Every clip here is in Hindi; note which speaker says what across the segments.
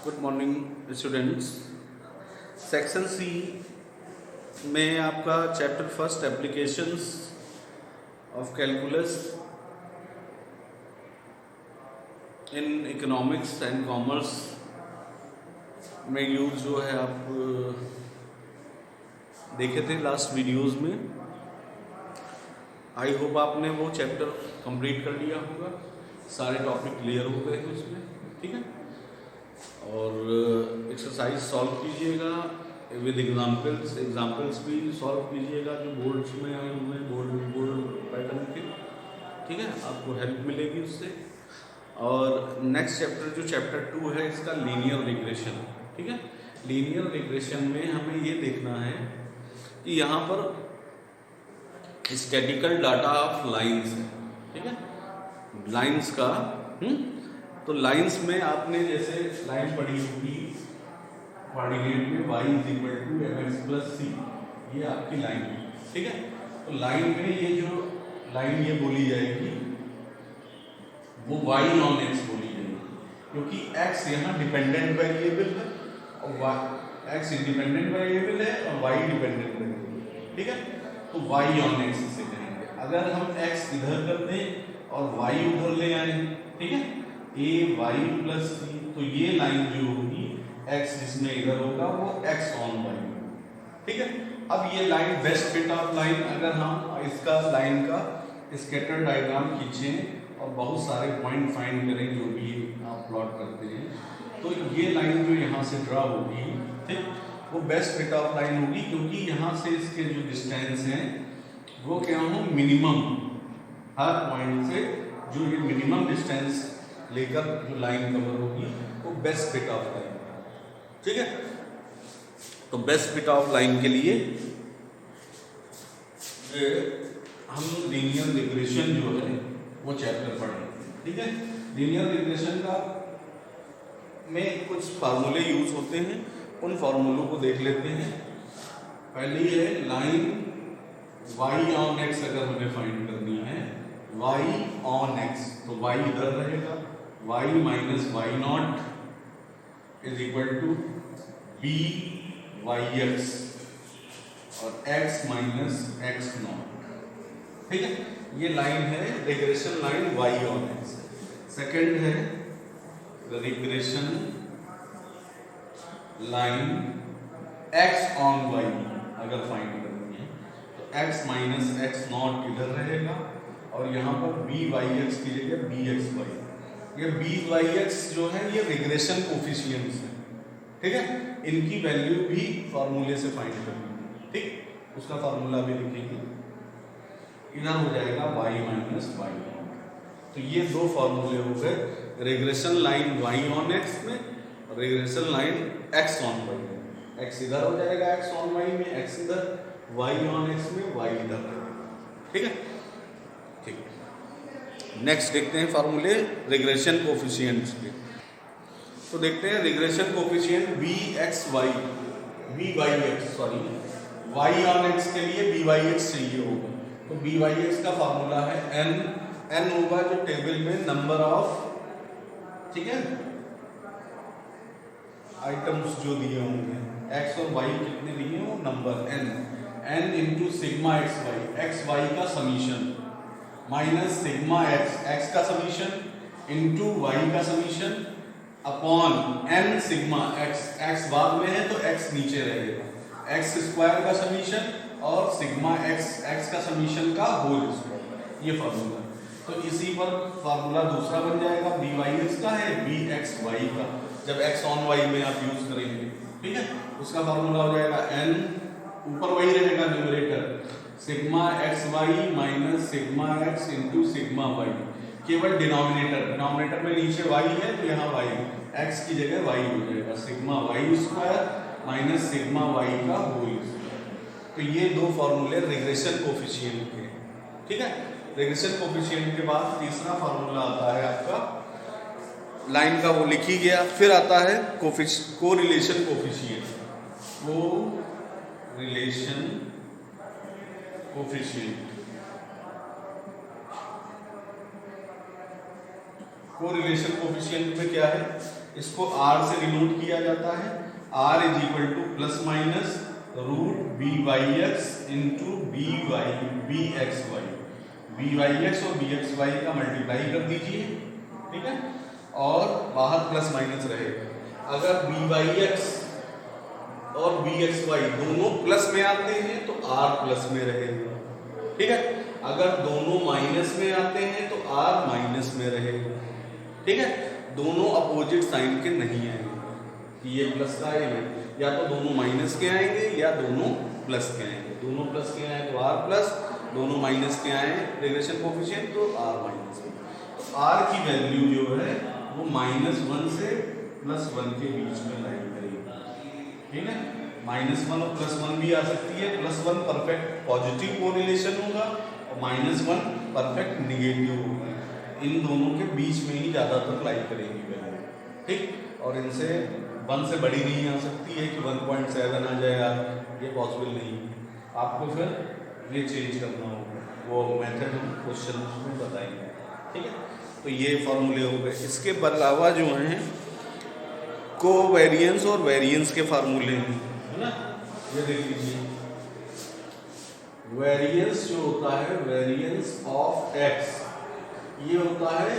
Speaker 1: Good morning students. Section C में आपका chapter first applications of calculus in economics and commerce में यूज जो है आप देखे थे लास्ट वीडियोस में। आई होप आपने वो चैप्टर कंप्लीट कर लिया होगा, सारे टॉपिक क्लियर हो गए हैं उसमें, ठीक है। और एक्सरसाइज सॉल्व कीजिएगा विद एग्जाम्पल्स भी सॉल्व कीजिएगा जो बोर्ड्स में आए हुए हैं, बोर्ड पैटर्न के, ठीक है। आपको हेल्प मिलेगी उससे। और नेक्स्ट चैप्टर जो चैप्टर 2 है इसका लीनियर रिग्रेशन, ठीक है। लीनियर रिग्रेशन में हमें ये देखना है कि यहाँ पर स्टैटिकल डाटा ऑफ लाइंस है, ठीक है, लाइंस का। तो लाइंस में आपने जैसे लाइन पढ़ी होगी कोऑर्डिनेट में y = mx + c, ये आपकी लाइन है, ठीक है। तो लाइन में ये जो लाइन ये बोली जाएगी वो y on x बोली जाएगी, क्योंकि x यहाँ डिपेंडेंट वेरिएबल है और x इंडिपेंडेंट वेरिएबल है और y डिपेंडेंट वेरिएबल है, ठीक है। तो y on x से कहेंगे। अगर हम x इधर कर दें और y उधर ले आए, ठीक है, a y + c, तो ये लाइन जो होगी x जिसमें इधर होगा वो x on y, ठीक है। अब ये line best fit of line, अगर हम इसका लाइन का स्कैटर डायग्राम खींचें और बहुत सारे पॉइंट फाइंड करें जो भी आप प्लॉट करते हैं, तो ये लाइन जो यहाँ से ड्रा होगी, ठीक, वो बेस्ट फिट ऑफ लाइन होगी, क्योंकि यहाँ से इसके जो डिस्टेंस हैं वो क्या हो, मिनिमम, हर पॉइंट से जो ये मिनिमम डिस्टेंस लेकर जो लाइन कवर होगी वो बेस्ट फिट ऑफ लाइन, ठीक है। तो बेस्ट फिट ऑफ लाइन के लिए हम लीनियर रिग्रेशन जो है वो चैप्टर पढ़ेंगे, ठीक है। लीनियर रिग्रेशन का में कुछ फार्मूले यूज होते हैं, उन फार्मूलों को देख लेते हैं। पहली है लाइन y on x, अगर हमें फाइंड करनी है y on x, तो y इधर रहेगा, y - y0 = byx और x - x0, ठीक है। ये लाइन है regression line y on x। Second है regression line x on y, अगर फाइंड करनी है तो x - x0 इधर रहेगा और यहाँ पर byx की जगह bxy। ये byx जो है ये रिग्रेशन कोफिशिएंट्स है, ठीक है। इनकी वैल्यू भी फार्मूले से फाइंड करनी है, ठीक, उसका फार्मूला भी लिखेंगे। इधर हो जाएगा y - y0। तो ये दो फार्मूले हो गए regression line y on x में, regression line x on y में। x इधर हो जाएगा x on y में, x इधर, y on x में, y इधर, ठीक है, ठीक। नेक्स्ट देखते हैं फार्मूले रिग्रेशन कोफिशिएंट्स के। तो देखते हैं regression coefficient byx y on x के लिए byx चाहिए होगा, तो byx का फार्मूला है n होगा जो टेबल में नंबर ऑफ, ठीक है, आइटम्स जो दिए होंगे, x और y कितने दिए हैं वो नंबर n × सिग्मा xy का समीशन माइनस सिग्मा x का समीशन इंटू y का summation upon n sigma x बाद में है तो x नीचे रहेगा, x² का समीशन और सिग्मा x का समीशन का होल स्क्वायर, ये फार्मूला। तो इसी पर फार्मूला दूसरा बन जाएगा byx का है bxy का, जब x on y में आप यूज करेंगे, ठीक है। उसका फार्मूला हो जाएगा n, ऊपर वही रहेगा numerator, sigma xy minus sigma x into sigma y, केवल डिनोमिनेटर में नीचे y है तो यहाँ y, x की जगह y हो जाएगा, sigma y² minus sigma y का होल स्क्वायर। तो ये दो फार्मूले रिग्रेशन कोफिशिएंट के, ठीक है। रिग्रेशन कोफिशिएंट के बाद तीसरा फार्मूला आता है आपका लाइन का, वो लिखी गया। फिर आता है correlation coefficient, correlation coefficient. Correlation coefficient में क्या है, इसको r से डिनोट किया जाता है। r is equal to plus minus root B Y X into B X Y, B Y X और बी एक्स वाई का मल्टीप्लाई कर दीजिए, ठीक है, और बाहर प्लस माइनस रहेगा। अगर बी वाई एक्स और बी एक्स वाई दोनों प्लस में आते हैं तो r प्लस में रहेगा, ठीक है। अगर दोनों माइनस में आते हैं तो r माइनस में रहेगा, ठीक है। दोनों अपोजिट साइन के नहीं आएंगे, ये प्लस का आएगा, या तो दोनों माइनस के आएंगे या दोनों प्लस के आएंगे। दोनों प्लस के आए तो r प्लस, दोनों माइनस के आए रिलेशन कोफिशिएंट तो r माइनस। तो r की वैल्यू जो है वो -1 से +1 के बीच में लाइन करेगी, ठीक है। -1 और +1 भी आ सकती है। +1 परफेक्ट पॉजिटिव कोरिलेशन होगा और -1 परफेक्ट निगेटिव होगा। इन दोनों के बीच में ही ज़्यादातर लाई करेगी वैल्यू, ठीक। और इनसे 1 से बड़ी नहीं आ सकती है कि 1.7 आ जाएगा, ये पॉसिबल नहीं है। आपको फिर ये चेंज करना होगा, वो मेथड हम क्वेश्चन में बताएंगे, ठीक है। तो ये फॉर्मूले हो गए। इसके अलावा जो हैं कोवेरिएंस और वेरिएंस के फार्मूले हैं, है ना। ये देख लीजिए, वेरिएंस जो होता है, वेरिएंस ऑफ एक्स, ये होता है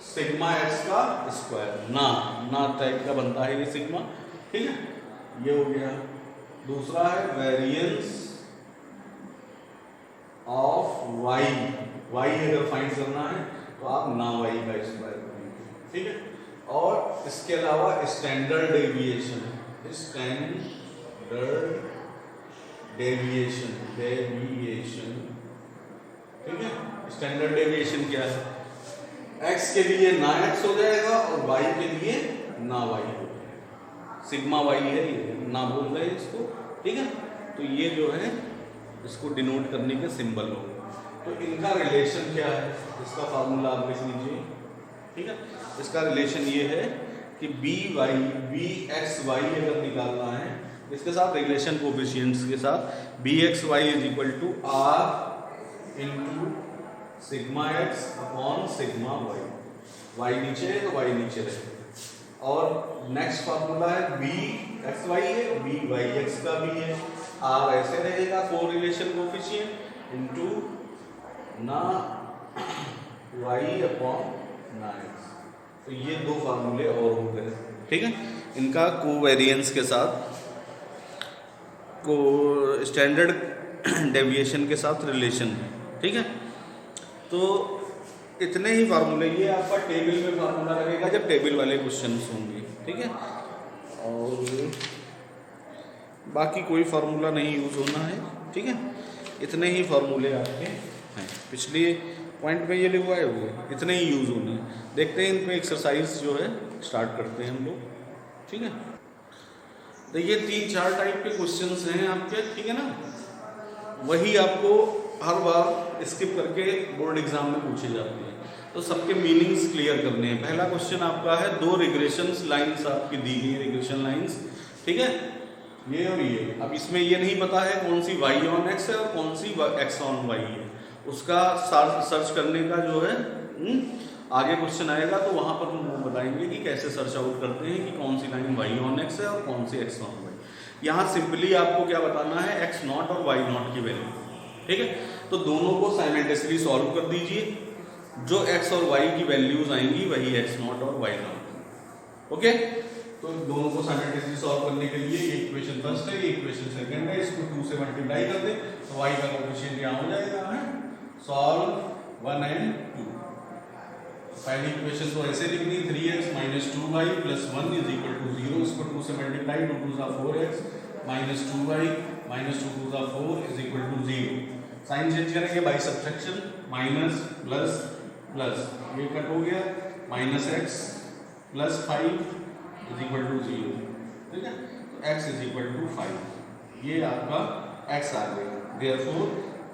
Speaker 1: सिग्मा एक्स का स्क्वायर, ना टाइप का बनता है ये सिग्मा, ठीक है। ये हो गया। दूसरा है वेरिएंस ऑफ वाई, वाई अगर फाइंड करना है तो आप ना वाई का स्क्वायर करेंगे, ठीक है। और इसके अलावा स्टैंडर्ड डेविएशन, स्टैंडर्ड डेविएशन, ठीक है। स्टैंडर्ड डेविएशन क्या है? x के लिए ना x हो जाएगा और y के लिए ना y हो जाएगा। सिग्मा y है ये, ना बोल रहे हैं इसको, ठीक है। तो ये जो है इसको डिनोट करने के सिंबल होगा। तो इनका रिलेशन क्या है, इसका फार्मूला आप लिख लीजिए, ठीक है। इसका रिलेशन ये है कि बी एक्स वाई अगर निकालना है, इसके साथ रिलेशन कोफिशिएंट्स के साथ B X Y is equal to R into sigma X upon sigma Y. Y नीचे है तो वाई नीचे रहेगा। और नेक्स्ट फार्मूला है बी एक्स वाई है, बी वाई एक्स का भी है, आर ऐसे रहेगा कोरिलेशन कोफिशिएंट इंटू ना वाई अपॉन ना एक्स। तो ये दो फार्मूले और हो गए, ठीक है। इनका कोवेरिएंस के साथ, को स्टैंडर्ड डेविएशन के साथ रिलेशन है, ठीक है। तो इतने ही फार्मूले, ये आपका टेबल में फार्मूला लगेगा जब टेबल वाले क्वेश्चंस होंगे, ठीक है। और बाकी कोई फार्मूला नहीं यूज़ होना है, ठीक है। इतने ही फार्मूले आपके हैं, पिछले पॉइंट में ये लिखवाए हुए, इतने ही यूज़ होने हैं। देखते हैं इनमें एक्सरसाइज जो है स्टार्ट करते हैं हम लोग, ठीक है। तो ये 3-4 टाइप के क्वेश्चंस हैं आपके, ठीक है ना। वही आपको हर बार स्किप करके बोर्ड एग्जाम में पूछे जाते हैं, तो सबके मीनिंग्स क्लियर करने हैं। पहला क्वेश्चन आपका है, 2 रिग्रेशंस लाइंस आपकी दी गई, रिग्रेशन लाइंस, ठीक है, ये और ये। अब इसमें ये नहीं पता है कौन सी y ऑन x है और कौन सी x ऑन y है, उसका सर्च करने का जो है आगे क्वेश्चन आएगा तो वहां पर हम बताएंगे कि कैसे सर्च आउट करते हैं कि कौन सी लाइन y ऑन x है और कौन सी x ऑन y। यहाँ सिंपली आपको क्या बताना है, x नॉट और y नॉट की वैल्यू, ठीक है। तो दोनों को साइमल्टेनियसली सॉल्व कर दीजिए, जो x और y की वैल्यूज आएंगी वही x नॉट और y नॉट, ओके। तो दोनों को साइमल्टेनियसली सॉल्व करने के लिए ये इक्वेशन फर्स्ट है, ये इक्वेशन सेकंड है, इसको 2 से मल्टीप्लाई कर दे तो y का कोएफिशिएंट यहाँ हो जाएगा, है सॉल्व 1 and 2। पहली इक्वेशन तो ऐसे लिखनी, 3x - 2y + 1 = 0, इसको 2 से multiply, 2 2 4x - 2y - 2 2 4 = 0। Sign change करेंगे by subtraction, minus plus plus, ये कट हो गया, -x + 5 = 0, ठीक है। तो x = 5, ये आपका x आ गया। Therefore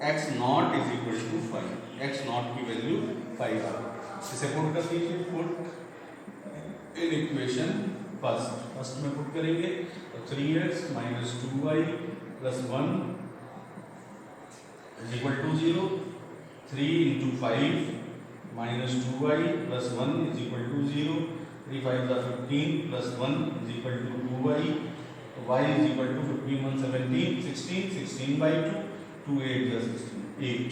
Speaker 1: x not = 5, x not की वैल्यू 5 आ गई। इसे पुट कर दीजिए, पुट इन इक्वेशन फर्स्ट में पुट करेंगे तो 3x - 2y + 1 = 0, 3 × 5 - 2y + 1 = 0, 5 15 plus 1 is equal to 2y, तो y is equal to 15 1 17 16 16 by 2 2 8 जा 16 8,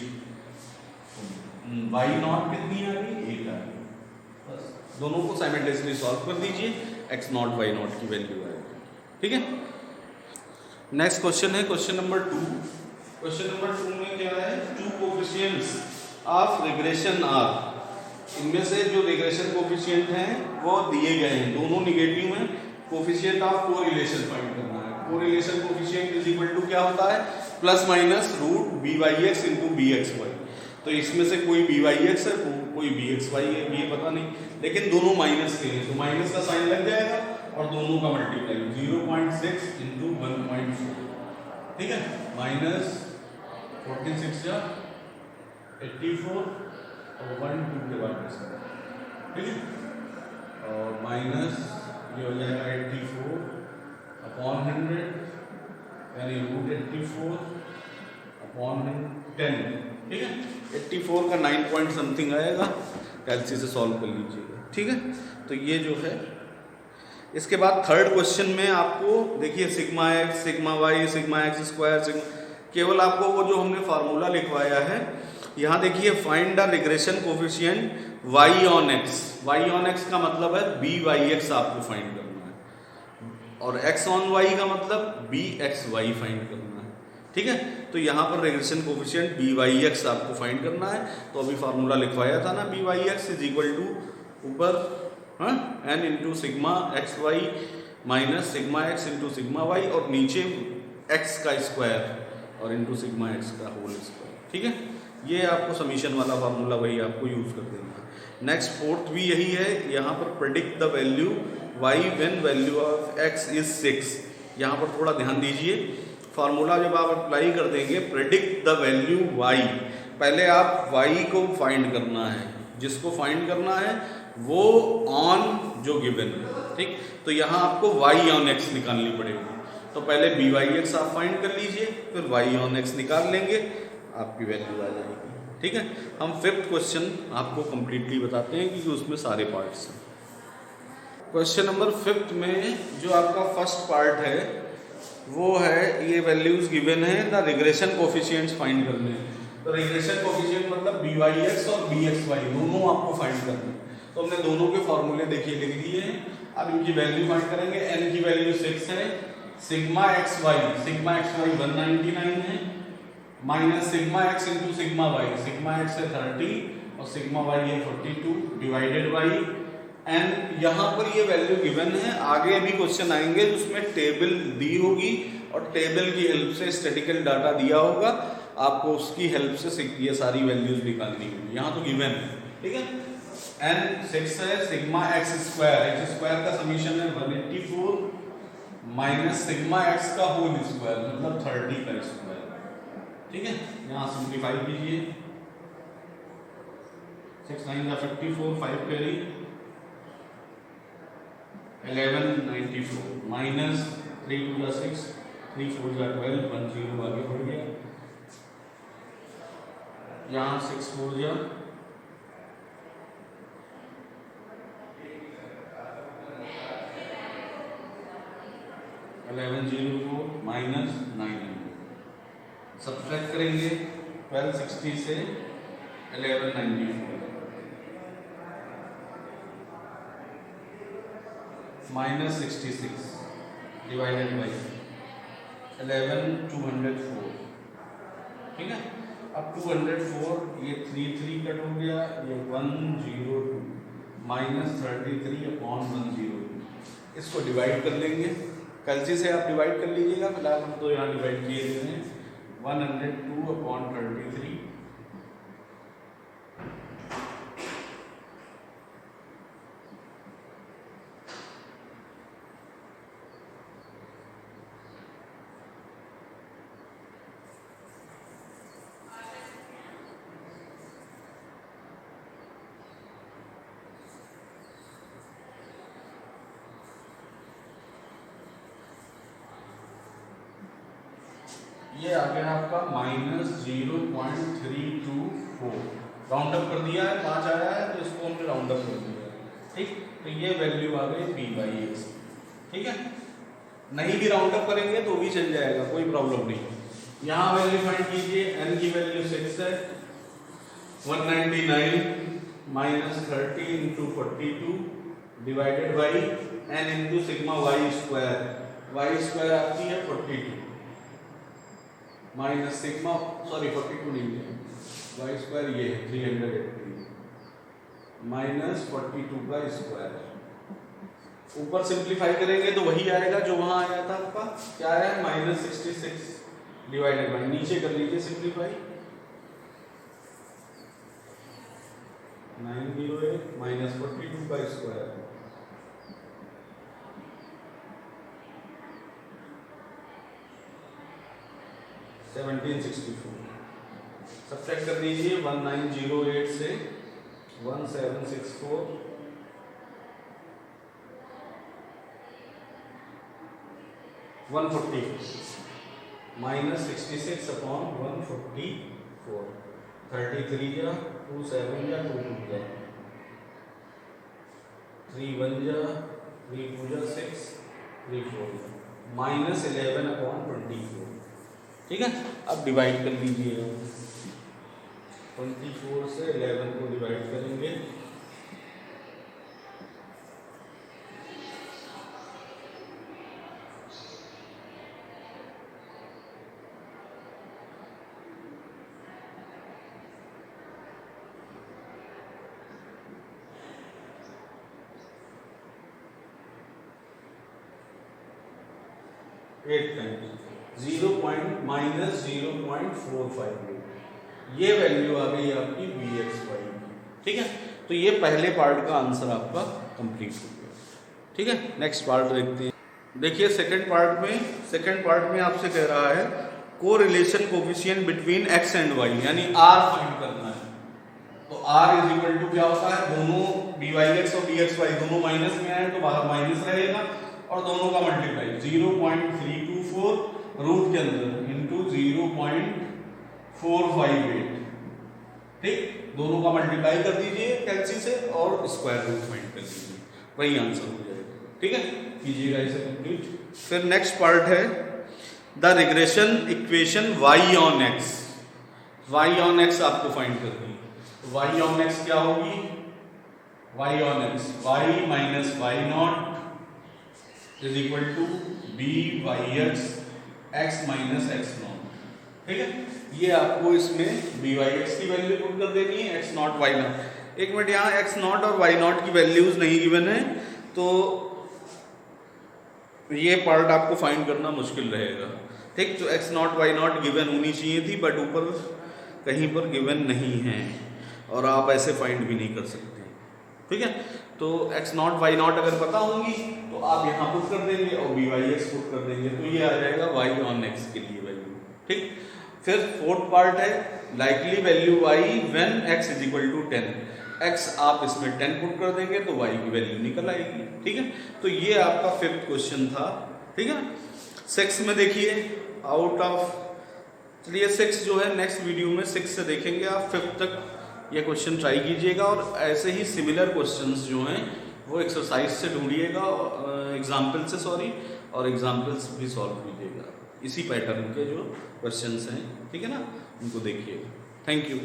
Speaker 1: y नॉट कितनी आ गई 8 आ गई। बस दोनों को साइमल्टेनियसली सॉल्व कर दीजिए, x नॉट y नॉट की वैल्यू आएगी। ठीक है, नेक्स्ट क्वेश्चन है क्वेश्चन नंबर 2। क्वेश्चन नंबर 2 में क्या है, two coefficients of regression R, इनमें से जो रिग्रेशन कोफिशिएंट हैं वो दिए गए हैं, दोनों निगेटिव हैं, कोफिशिएंट ऑफ कोरिलेशन फाइंड करना है। Correlation coefficient is equal to क्या होता है, plus minus root B Y X into B X Y. तो इसमें से कोई बी वाई एक्स है, कोई बी एक्स वाई है, ये पता नहीं, लेकिन दोनों माइनस के हैं, तो माइनस का साइन लग जाएगा और दोनों का मल्टीप्लाई 0.6 इंटू 1.4, ठीक है, माइनस 46 या 84 और 1 2 के बाद, ठीक है, और माइनस ये हो जाएगा 84 अपॉन 100 यानी रूट 84 अपॉन 10, ठीक है, 84 का 9 पॉइंट समथिंग आएगा, कैलसी से सॉल्व कर लीजिएगा। ठीक है, तो ये जो है, इसके बाद थर्ड क्वेश्चन में आपको देखिए sigma X sigma Y sigma X square sigma, केवल आपको वो जो हमने फार्मूला लिखवाया है यहाँ देखिए, find the regression coefficient y on x, y on x का मतलब है बी वाई एक्स आपको फाइंड करना है, और x ऑन y का मतलब बी एक्स वाई फाइंड करना है। ठीक है, तो यहाँ पर regression coefficient B Y X आपको फाइंड करना है, तो अभी फार्मूला लिखवाया था ना, B Y X is equal to ऊपर n into sigma X Y minus sigma X into sigma Y, और नीचे x का स्क्वायर और इंटू सिग्मा एक्स का होल स्क्वायर। ठीक है, ये आपको समीशन वाला फार्मूला वही आपको यूज कर देना है। नेक्स्ट फोर्थ भी यही है, यहाँ पर predict the value y when value of x is 6। यहाँ पर थोड़ा ध्यान दीजिए, फार्मूला जब आप अप्लाई कर देंगे प्रेडिक्ट द वैल्यू y, पहले आप y को फाइंड करना है, जिसको फाइंड करना है वो ऑन जो गिवन है। ठीक, तो यहाँ आपको y ऑन x निकालनी पड़ेगी, तो पहले बी वाई एक्स आप फाइंड कर लीजिए, फिर y ऑन x निकाल लेंगे, आपकी वैल्यू आ जाएगी। ठीक है, हम फिफ्थ क्वेश्चन आपको कंप्लीटली बताते हैं क्योंकि उसमें सारे पार्ट्स हैं। क्वेश्चन नंबर फिफ्थ में जो आपका फर्स्ट पार्ट है वो है, ये वैल्यूज गिवन है, द रिग्रेशन कोफिशिएंट्स फाइंड करने हैं। तो रिग्रेशन कोफिशिएंट मतलब बी वाई एक्स और बी एक्स वाई दोनों आपको फाइंड करने हैं, तो हमने दोनों के फॉर्मूले देखिए लिख दिए हैं। अब इनकी वैल्यू फाइंड करेंगे, एन की वैल्यू 6 है, सिग्मा एक्स वाई 199 है, minus sigma X into sigma x है 30 और सिग्मा वाई है 42 डिवाइडेड बाई एंड, यहाँ पर ये वैल्यू गिवन है। आगे अभी क्वेश्चन आएंगे जिसमें टेबल दी होगी और टेबल की हेल्प से स्टैटिकल डाटा दिया होगा, आपको उसकी हेल्प से ये सारी वैल्यूज निकालनी होगी। यहाँ तो गिवन है, ठीक है, एन 6 है, सिग्मा एक्स स्क्वायर का समीशन है 184 माइनस सिग्मा एक्स का होल स्क्वायर मतलब 30 का स्क्वायर। ठीक है, यहाँ सिंप्लीफाई कीजिए, 6 9 का 54 5 कैरी 1194 माइनस 3 2 का 6 3 4 का 12 1 0 आगे बढ़ गया, यहाँ 6 4 जा 1104 माइनस 9 सब्ट्रैक्ट करेंगे 1260 से 1194 माइनस 66 डिवाइडेड बाई 11204। ठीक है, अब 204 ये 3 कट हो गया, ये 102 माइनस 33 अपॉन 102, इसको डिवाइड कर लेंगे, कैलसी से आप डिवाइड कर लीजिएगा, फिलहाल हम तो यहाँ डिवाइड किए हुए हैं 102 अपॉन 33 ये आ गया आपका माइनस 0.324, राउंड अप कर दिया है, 5 आया है तो इसको हमने राउंड अप कर दिया है। ठीक, तो ये वैल्यू आ गई बी बाई एक्स। ठीक है, नहीं भी राउंड अप करेंगे तो भी चल जाएगा, कोई प्रॉब्लम नहीं। यहाँ वैल्यू फाइंड कीजिए, n की वैल्यू 6 है, 199 minus 30 into 42 divided by n into sigma Y square आती है 42 माइनस सिग्मा, सॉरी 42 नहीं है, वाई स्क्वायर ये है 380 माइनस 42 का स्क्वायर। ऊपर सिंप्लीफाई करेंगे तो वही आएगा जो वहां आया था आपका, क्या आया है माइनस 66 डिवाइडेड बाई, नीचे कर लीजिए सिंप्लीफाई, 908 माइनस 42 का स्क्वायर, सब्ट्रैक्ट कर दीजिए 1908 से 1764 140 माइनस 66 अपॉन 144 33 जा 2 7 जा 2 2 जा 3 1 जा 3 2 जा 6 3 4 माइनस 11 अपॉन 24। ठीक है, अब डिवाइड कर लीजिएगा, 24 से 11 को डिवाइड करेंगे, माइनस 0.458, ये वैल्यू आ गई आपकी वी एक्स वाई। ठीक है, तो ये पहले पार्ट का आंसर आपका कंप्लीट हो गया। ठीक है, नेक्स्ट पार्ट देखते हैं। देखिए सेकंड पार्ट में आपसे कह रहा है correlation coefficient between X and Y, यानी आर फाइंड करना है। तो आर इज इक्वल टू क्या होता है, दोनों डी वाई एक्स और डी एक्स वाई दोनों माइनस में आए तो बाहर माइनस रहेगा, और दोनों का मल्टीप्लाई 0.324 रूट के अंदर इंटू 0.458। ठीक, दोनों का मल्टीप्लाई कर दीजिए कैंसिल से और स्क्वायर रूट फाइंड कर दीजिए, वही आंसर हो जाएगा। ठीक है, कीजिएगा इसे कंप्लीट। फिर नेक्स्ट पार्ट है the regression equation y on x। y on x आपको फाइंड करनी है, तो y ऑन x क्या होगी, y on x y minus y naught is equal to b Y x x minus x naught. ठीक है, ये आपको इसमें बी वाई एक्स की वैल्यू पुट कर देनी है, एक्स नॉट वाई नॉट। एक मिनट, यहाँ एक्स नॉट और वाई नॉट की वैल्यूज नहीं गिवन है, तो ये पार्ट आपको फाइंड करना मुश्किल रहेगा। ठीक, तो x naught y naught given होनी चाहिए थी, बट ऊपर कहीं पर गिवन नहीं है और आप ऐसे फाइंड भी नहीं कर सकते। ठीक है, तो एक्स नॉट वाई नॉट अगर पता होंगी तो आप यहाँ पुट कर देंगे और बी वाई एक्स पुट कर देंगे, तो ये आ जाएगा वाई ऑन एक्स के लिए वैल्यू। ठीक, फिर फोर्थ पार्ट है likely value y when x is equal to 10। X आप इसमें 10 पुट कर देंगे तो वाई की वैल्यू निकल आएगी। ठीक है, तो ये आपका फिफ्थ क्वेश्चन था। ठीक है, 6 में देखिए आउट ऑफ, चलिए 6 जो है नेक्स्ट वीडियो में 6 से देखेंगे, आप 5th तक ये क्वेश्चन ट्राई कीजिएगा, और ऐसे ही सिमिलर क्वेश्चंस जो हैं वो एक्सरसाइज से ढूंढिएगा, एग्जाम्पल से और एग्जाम्पल्स भी सॉल्व कीजिएगा, इसी पैटर्न के जो क्वेश्चंस हैं। ठीक है ना, उनको देखिएगा। Thank you.